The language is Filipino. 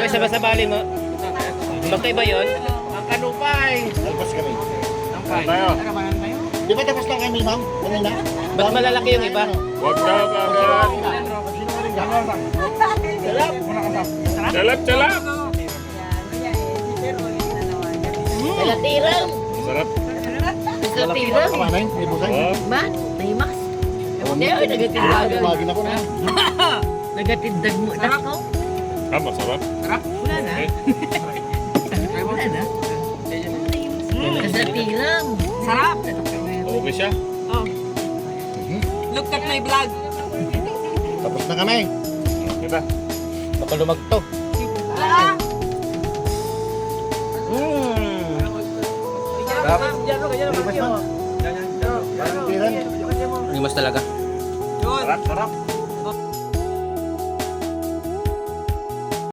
sabay-sabali mo. Magkaiba yun? Ang kanupay. Alpas kami. Ang pay. Tayo. Di ba tapos lang kami, ma'am? Kanina? Ba't malalaki yung iba? Huwag na kagad. Salap, salap. Kalatirang. Sarap. Kalatirang. Kamanay, may busay. Oh. Ba? May max. Hindi, ay nagatindagan. Tumagin ako na. Nagatindag mo na ako. Ah, masarap. Wala na. Eh, Wala na. Kalatirang. Sarap. okay siya. Oh. Look at my vlog. Tapos na kami. Kita. Baka lumagto. Ah. Limas na. Parang tiran. Limas talaga. Yun. Sarap, sarap.